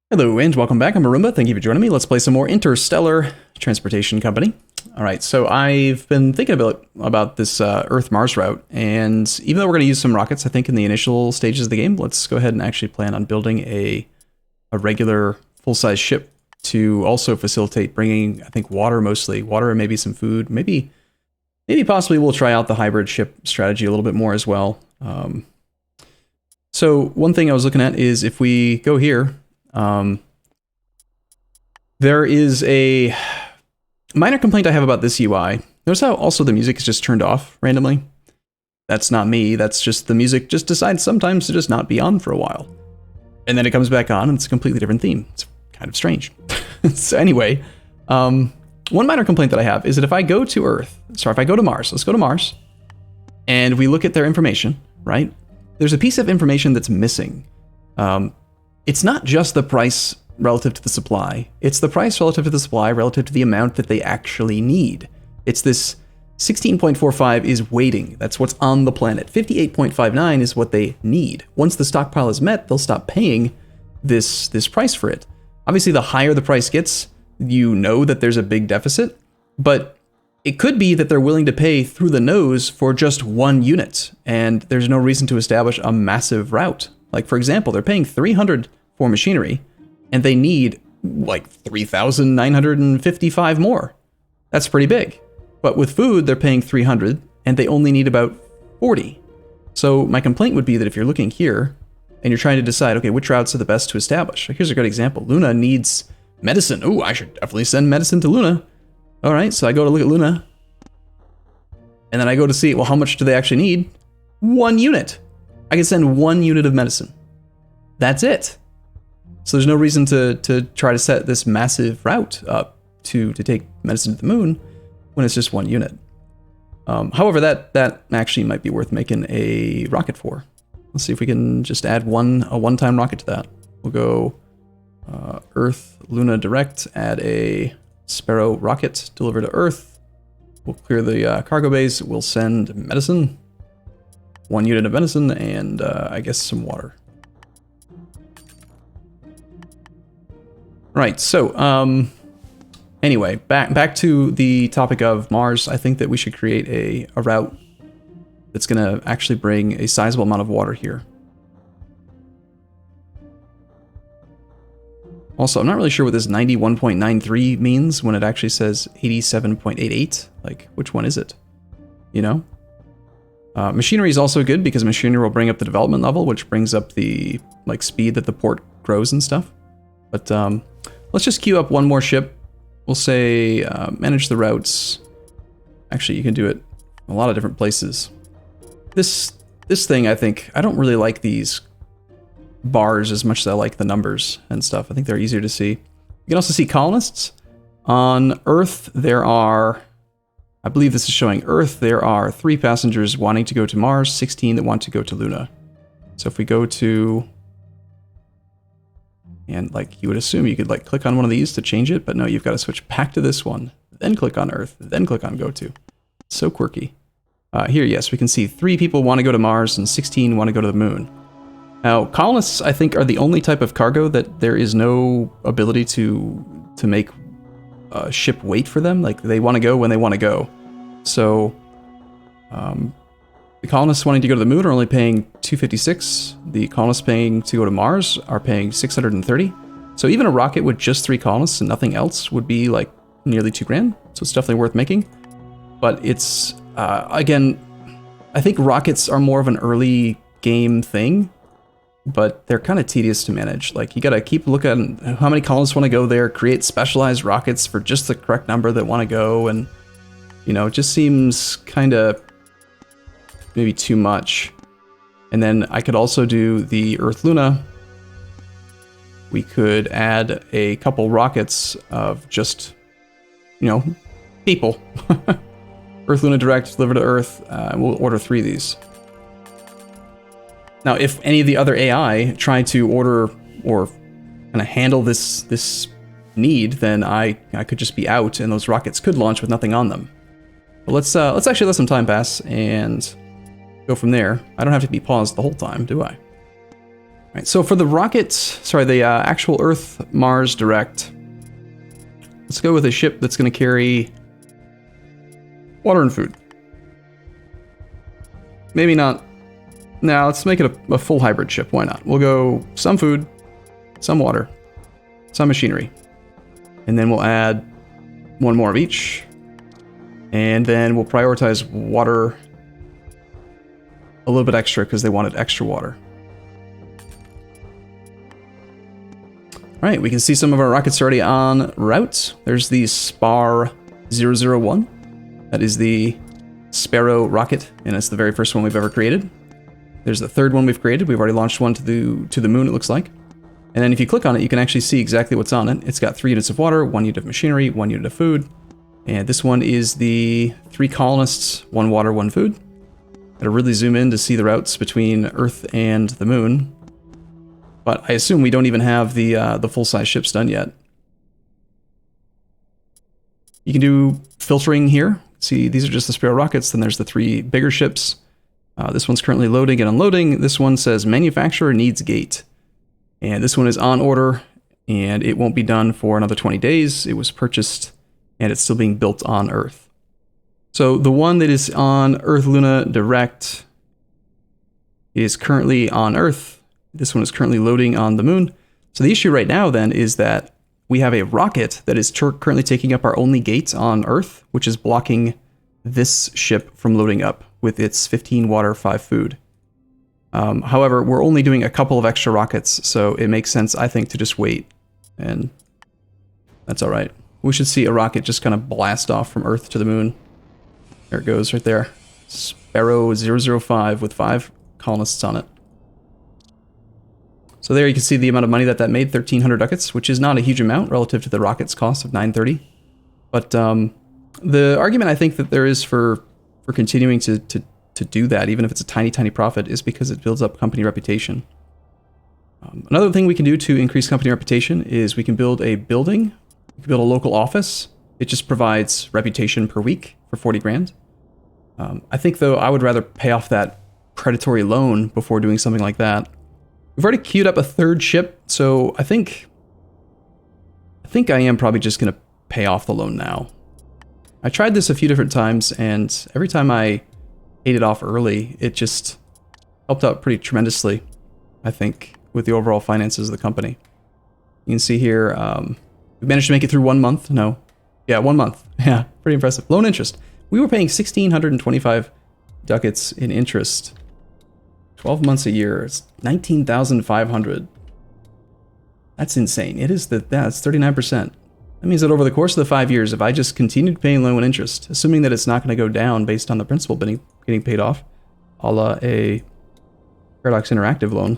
Hello and welcome back. I'm Arumba. Thank you for joining me. Let's play some more Interstellar Transportation Company. All right, so I've been thinking about this Earth-Mars route, and even though we're going to use some rockets, I think in the initial stages of the game, let's go ahead and actually plan on building a regular full-size ship to also facilitate bringing, I think, water mostly, water and maybe some food. Maybe possibly we'll try out the hybrid ship strategy a little bit more as well. So one thing I was looking at is if we go here. There is a minor complaint I have about this UI. Notice how also the music is just turned off randomly? That's not me, that's just the music just decides sometimes to just not be on for a while. And then it comes back on and it's a completely different theme. It's kind of strange. So anyway, one minor complaint that I have is that if I go to Earth, sorry, if I go to Mars, let's go to Mars, and we look at their information, right? There's a piece of information that's missing. It's not just the price relative to the supply. It's the price relative to the supply relative to the amount that they actually need. It's this 16.45 is waiting. That's what's on the planet. 58.59 is what they need. Once the stockpile is met, they'll stop paying this price for it. Obviously, the higher the price gets, you know that there's a big deficit, but it could be that they're willing to pay through the nose for just one unit, and there's no reason to establish a massive route. Like, for example, they're paying 300 for machinery, and they need like 3,955 more. That's pretty big. But with food, they're paying 300, and they only need about 40. So my complaint would be that if you're looking here, and you're trying to decide, okay, which routes are the best to establish? Here's a good example. Luna needs medicine. Ooh, I should definitely send medicine to Luna. All right, so I go to look at Luna, and then I go to see, well, how much do they actually need? 1 unit. I can send 1 unit of medicine. That's it. So there's no reason to try to set this massive route up to take medicine to the moon when it's just 1 unit. However, that actually might be worth making a rocket for. Let's see if we can just add a one-time rocket to that. We'll go Earth, Luna Direct, add a Sparrow rocket, deliver to Earth. We'll clear the cargo bays. We'll send medicine. 1 unit of medicine and I guess some water. Right, so anyway, back to the topic of Mars. I think that we should create a route that's going to actually bring a sizable amount of water here. Also, I'm not really sure what this 91.93 means when it actually says 87.88. Like, which one is it? You know? Machinery is also good because machinery will bring up the development level, which brings up the speed that the port grows and stuff. But let's just queue up one more ship. We'll say manage the routes. Actually, you can do it in a lot of different places. This thing, I think, I don't really like these bars as much as I like the numbers and stuff. I think they're easier to see. You can also see colonists. On Earth, there are, I believe this is showing Earth, there are 3 passengers wanting to go to Mars, 16 that want to go to Luna. So if we go to, and like you would assume you could like click on one of these to change it, but no, you've got to switch back to this one, then click on Earth, then click on go to. It's so quirky. Here, yes, we can see 3 people want to go to Mars and 16 want to go to the moon. Now, colonists, I think, are the only type of cargo that there is no ability to make a ship wait for them. Like, they want to go when they want to go. So, the colonists wanting to go to the moon are only paying $256. The colonists paying to go to Mars are paying $630. So even a rocket with just 3 colonists and nothing else would be like nearly $2,000. So it's definitely worth making. But it's, again, I think rockets are more of an early game thing, but they're kind of tedious to manage. Like, you gotta keep looking at how many colonists want to go there, create specialized rockets for just the correct number that want to go, and, you know, it just seems kind of maybe too much. And then I could also do the Earth Luna. We could add a couple rockets of just, you know, people. Earth Luna Direct, deliver to Earth. We'll order 3 of these. Now, if any of the other AI try to order or kind of handle this need, then I could just be out, and those rockets could launch with nothing on them. But let's actually let some time pass and go from there. I don't have to be paused the whole time, do I? right, so for the the actual Earth-Mars Direct, let's go with a ship that's going to carry water and food. Maybe not. Now, let's make it a full hybrid ship. Why not? We'll go some food, some water, some machinery. And then we'll add one more of each. And then we'll prioritize water a little bit extra because they wanted extra water. All right, we can see some of our rockets already en route. There's the Spar 001. That is the Sparrow rocket, and it's the very first one we've ever created. There's the third one we've created. We've already launched one to the moon, it looks like. And then if you click on it, you can actually see exactly what's on it. It's got 3 units of water, 1 unit of machinery, 1 unit of food. And this one is the 3 colonists, 1 water, 1 food. Gotta really zoom in to see the routes between Earth and the moon. But I assume we don't even have the full-size ships done yet. You can do filtering here. See, these are just the Sparrow rockets. Then there's the 3 bigger ships. This one's currently loading and unloading. This one says manufacturer needs gate. And this one is on order, and it won't be done for another 20 days. It was purchased, and it's still being built on Earth. So the one that is on Earth-Luna Direct is currently on Earth. This one is currently loading on the moon. So the issue right now then is that we have a rocket that is currently taking up our only gate on Earth, which is blocking this ship from loading up with its 15 water, 5 food. However, we're only doing a couple of extra rockets, so it makes sense, I think, to just wait. And that's all right. We should see a rocket just kind of blast off from Earth to the moon. There it goes right there. Sparrow 005 with 5 colonists on it. So there you can see the amount of money that made, 1,300 ducats, which is not a huge amount relative to the rocket's cost of 930. But the argument I think that there is for continuing to do that, even if it's a tiny, tiny profit, is because it builds up company reputation. Another thing we can do to increase company reputation is we can build a building. We can build a local office. It just provides reputation per week for 40 grand. I think, though, I would rather pay off that predatory loan before doing something like that. We've already queued up a 3rd ship, so I think I am probably just going to pay off the loan now. I tried this a few different times, and every time I paid it off early, it just helped out pretty tremendously, I think, with the overall finances of the company. You can see here, we managed to make it through 1 month. No. Yeah, 1 month. Yeah, pretty impressive. Loan interest. We were paying 1,625 ducats in interest. 12 months a year. It's 19,500. That's insane. It is that's 39%. That means that over the course of the 5 years, if I just continued paying loan interest, assuming that it's not going to go down based on the principal getting paid off, a la a Paradox Interactive loan,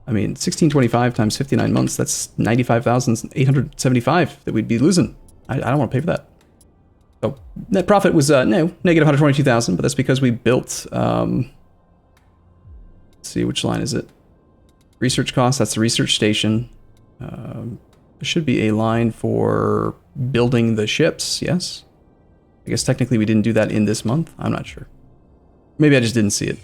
I mean, 1625 times 59 months, that's 95,875 that we'd be losing. I don't want to pay for that. So net profit was negative 122,000, but that's because we built. Let's see, which line is it? Research costs. That's the research station. There should be a line for building the ships. Yes. I guess technically we didn't do that in this month. I'm not sure. Maybe I just didn't see it.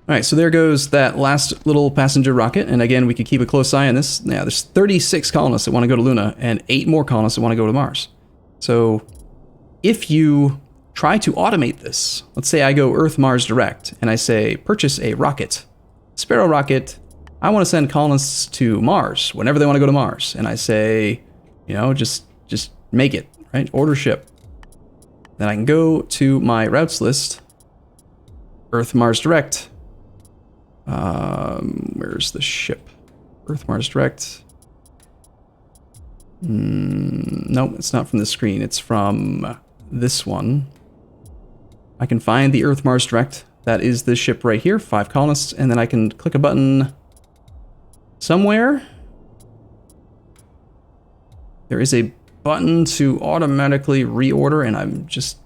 All right, so there goes that last little passenger rocket. And again, we could keep a close eye on this. Now, there's 36 colonists that want to go to Luna and 8 more colonists that want to go to Mars. So if you try to automate this, let's say I go Earth-Mars Direct and I say, purchase a rocket, Sparrow rocket. I want to send colonists to Mars whenever they want to go to Mars. And I say, just make it, right? Order ship. Then I can go to my routes list, Earth-Mars Direct. Where's the ship? Earth-Mars Direct. No, it's not from the screen. It's from this one. I can find the Earth-Mars Direct. That is this ship right here, 5 colonists, and then I can click a button somewhere. There is a button to automatically reorder, and I'm just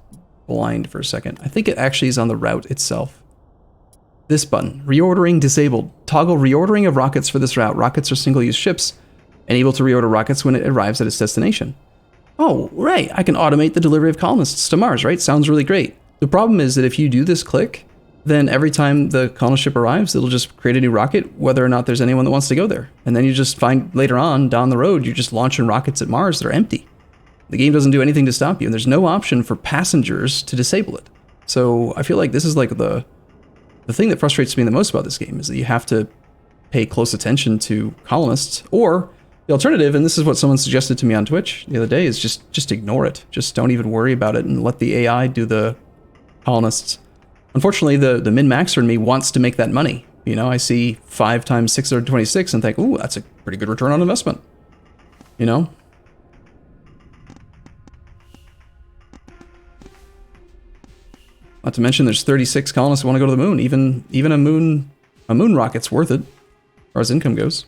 blind for a second. I think it actually is on the route itself. This button, reordering disabled. Toggle reordering of rockets for this route. Rockets are single-use ships, and able to reorder rockets when it arrives at its destination. Oh, right, I can automate the delivery of colonists to Mars, right? Sounds really great. The problem is that if you do this click, then every time the colonist ship arrives, it'll just create a new rocket, whether or not there's anyone that wants to go there. And then you just find later on down the road, you're just launching rockets at Mars that are empty. The game doesn't do anything to stop you, and there's no option for passengers to disable it. So I feel like this is like the thing that frustrates me the most about this game is that you have to pay close attention to colonists, or the alternative, and this is what someone suggested to me on Twitch the other day, is just ignore it. Just don't even worry about it and let the AI do the colonists. Unfortunately, the min-maxer in me wants to make that money. You know, I see 5 times 626 and think, ooh, that's a pretty good return on investment. You know? Not to mention there's 36 colonists who want to go to the moon. Even a moon rocket's worth it, as far as income goes.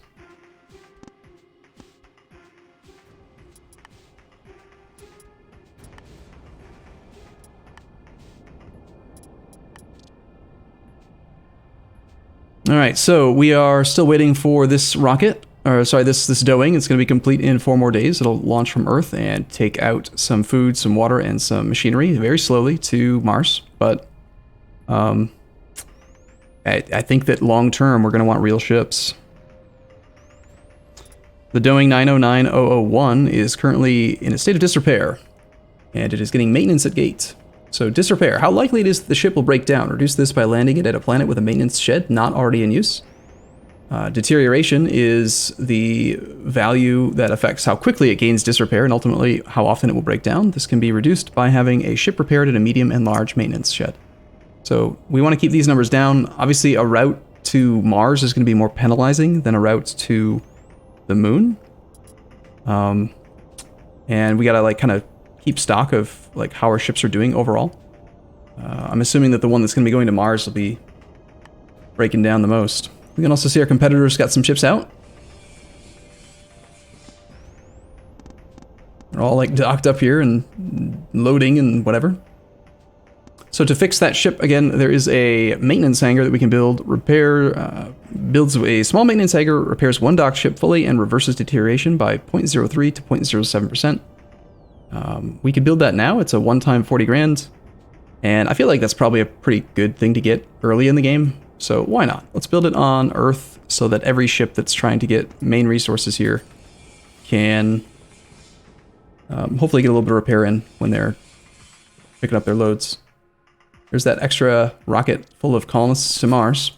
All right, so we are still waiting for this rocket, or sorry, this doing. It's going to be complete in 4 more days. It'll launch from Earth and take out some food, some water, and some machinery very slowly to Mars. But I think that long term we're going to want real ships. The Doing 909001 is currently in a state of disrepair, and it is getting maintenance at gate. So disrepair, how likely it is that the ship will break down? Reduce this by landing it at a planet with a maintenance shed not already in use. Deterioration is the value that affects how quickly it gains disrepair and ultimately how often it will break down. This can be reduced by having a ship repaired at a medium and large maintenance shed. So we want to keep these numbers down. Obviously a route to Mars is going to be more penalizing than a route to the moon. And we got to like kind of keep stock of like how our ships are doing overall. I'm assuming that the one that's going to be going to Mars will be breaking down the most. We can also see our competitors got some ships out. They're all like docked up here and loading and whatever. So to fix that ship, again, there is a maintenance hangar that we can build. Builds a small maintenance hangar, repairs 1 docked ship fully, and reverses deterioration by 0.03 to 0.07%. We could build that now. It's a one-time 40 grand. And I feel like that's probably a pretty good thing to get early in the game. So why not? Let's build it on Earth so that every ship that's trying to get main resources here can hopefully get a little bit of repair in when they're picking up their loads. There's that extra rocket full of colonists to Mars.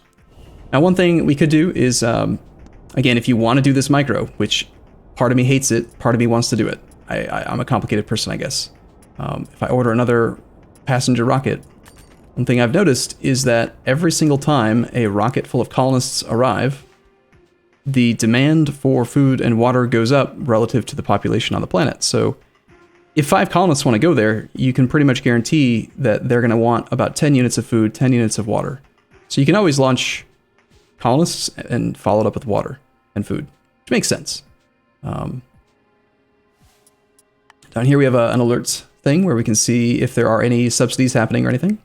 Now, one thing we could do is, again, if you want to do this micro, which part of me hates it, part of me wants to do it. I'm a complicated person, I guess. If I order another passenger rocket, one thing I've noticed is that every single time a rocket full of colonists arrive, the demand for food and water goes up relative to the population on the planet. So if 5 colonists want to go there, you can pretty much guarantee that they're going to want about 10 units of food, 10 units of water. So you can always launch colonists and follow it up with water and food, which makes sense. Down here we have an alerts thing where we can see if there are any subsidies happening or anything.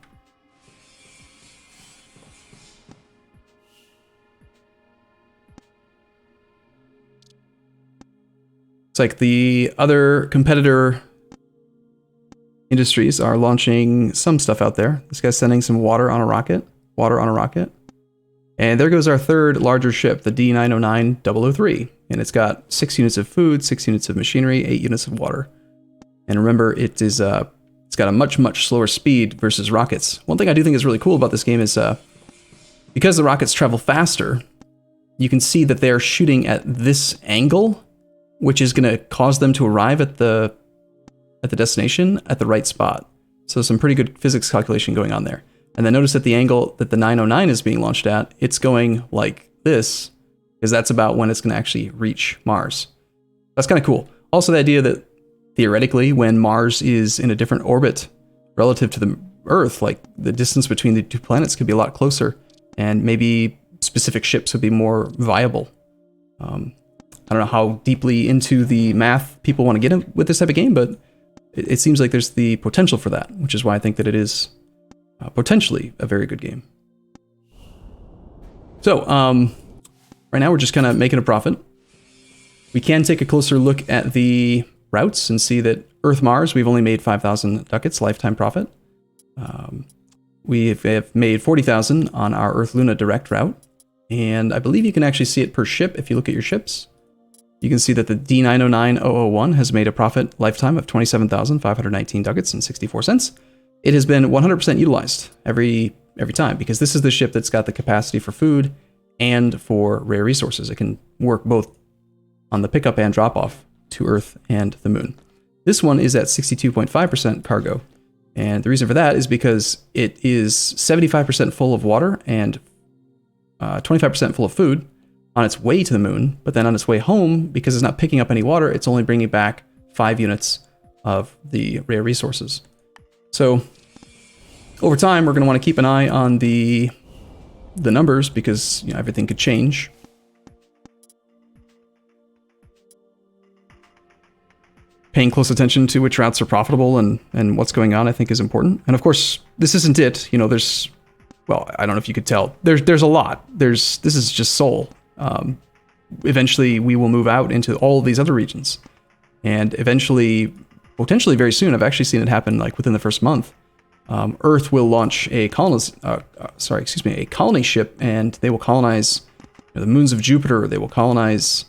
It's like the other competitor industries are launching some stuff out there. This guy's sending some water on a rocket. And there goes our third larger ship, the D909-003. And it's got 6 units of food, 6 units of machinery, 8 units of water. And remember, it's got a much slower speed versus rockets. One thing I do think is really cool about this game is because the rockets travel faster, you can see that they're shooting at this angle, which is going to cause them to arrive at the destination at the right spot. So some pretty good physics calculation going on there. And then notice that the angle that the 909 is being launched at, it's going like this, because that's about when it's going to actually reach Mars. That's kind of cool. Also, the idea that theoretically, when Mars is in a different orbit relative to the Earth, like the distance between the 2 planets could be a lot closer, and maybe specific ships would be more viable. I don't know how deeply into the math people want to get in with this type of game, but it seems like there's the potential for that, which is why I think that it is potentially a very good game. So, right now we're just kind of making a profit. We can take a closer look at the routes and see that Earth-Mars, we've only made 5,000 ducats lifetime profit. We have made 40,000 on our Earth Luna direct route. And I believe you can actually see it per ship if you look at your ships. You can see that the D909001 has made a profit lifetime of 27,519 ducats and 64 cents. It has been 100% utilized every time, because this is the ship that's got the capacity for food and for rare resources. It can work both on the pickup and drop off to Earth and the moon. This one is at 62.5% cargo. And the reason for that is because it is 75% full of water and 25% full of food on its way to the moon, but then on its way home, because it's not picking up any water, it's only bringing back 5 units of the rare resources. So over time, we're going to want to keep an eye on the numbers, because everything could change. Paying close attention to which routes are profitable and what's going on, I think, is important. And of course, this isn't it. There's, well, I don't know if you could tell. There's a lot. This is just Seoul. Eventually, we will move out into all of these other regions, and eventually, potentially very soon, I've actually seen it happen like within the first month. Earth will launch a colony ship, and they will colonize the moons of Jupiter. They will colonize,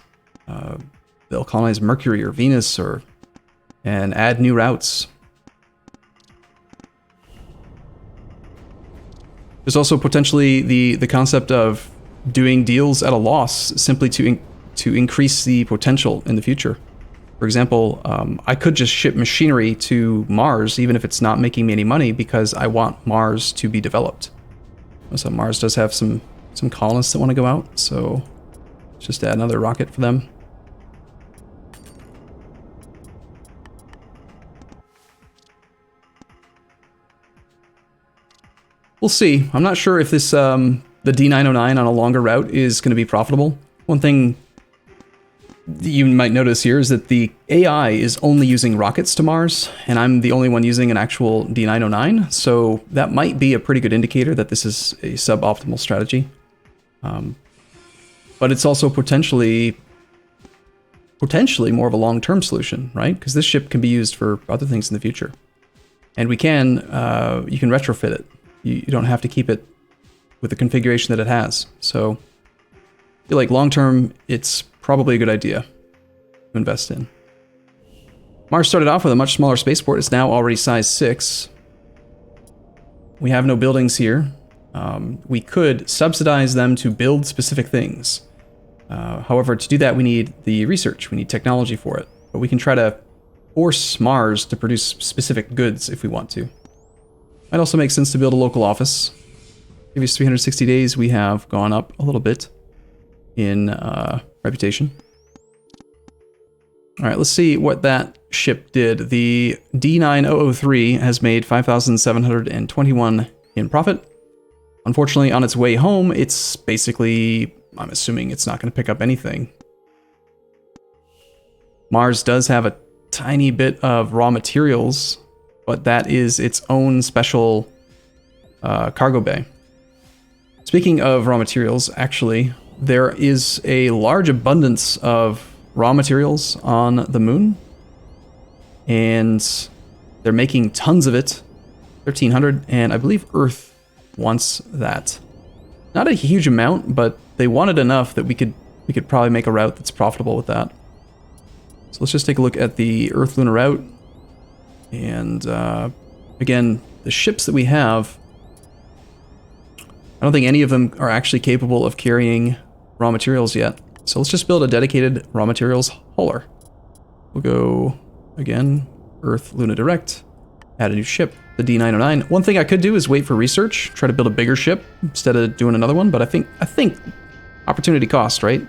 they'll colonize Mercury or Venus, and add new routes. There's also potentially the concept of doing deals at a loss simply to increase the potential in the future. For example, I could just ship machinery to Mars, even if it's not making me any money, because I want Mars to be developed. So Mars does have some colonists that want to go out, so let's just add another rocket for them. We'll see. I'm not sure if this the D909 on a longer route is going to be profitable. One thing you might notice here is that the AI is only using rockets to Mars, and I'm the only one using an actual D909, so that might be a pretty good indicator that this is a suboptimal strategy. But it's also potentially more of a long-term solution, right? Because this ship can be used for other things in the future. And you can retrofit it. You don't have to keep it with the configuration that it has. So I feel like long-term, it's probably a good idea to invest in. Mars started off with a much smaller spaceport. It's now already size 6. We have no buildings here. We could subsidize them to build specific things. However, to do that, we need the research. We need technology for it. But we can try to force Mars to produce specific goods if we want to. Might also make sense to build a local office. Previous 360 days, we have gone up a little bit in reputation. All right, let's see what that ship did. The D9003 has made 5,721 in profit. Unfortunately, on its way home, it's basically, I'm assuming it's not going to pick up anything. Mars does have a tiny bit of raw materials, but that is its own special cargo bay. Speaking of raw materials, actually, there is a large abundance of raw materials on the moon, and they're making tons of it, 1,300, and I believe Earth wants that. Not a huge amount, but they wanted enough that we could probably make a route that's profitable with that. So let's just take a look at the Earth lunar route. And again, the ships that we have, I don't think any of them are actually capable of carrying raw materials yet. So let's just build a dedicated raw materials hauler. We'll go, again, Earth Luna Direct, add a new ship, the D909. One thing I could do is wait for research, try to build a bigger ship instead of doing another one, but I think opportunity cost, right?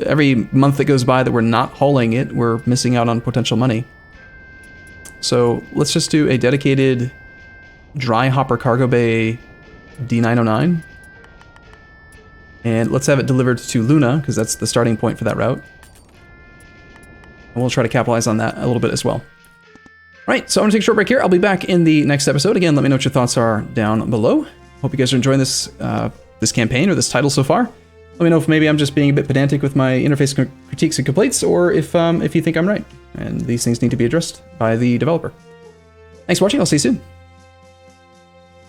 Every month that goes by that we're not hauling it, we're missing out on potential money. So let's just do a dedicated dry hopper cargo bay D909. And let's have it delivered to Luna, because that's the starting point for that route. And we'll try to capitalize on that a little bit as well. All right, so I'm going to take a short break here. I'll be back in the next episode. Again, let me know what your thoughts are down below. Hope you guys are enjoying this this campaign or this title so far. Let me know if maybe I'm just being a bit pedantic with my interface critiques and complaints, or if you think I'm right and these things need to be addressed by the developer. Thanks for watching. I'll see you soon.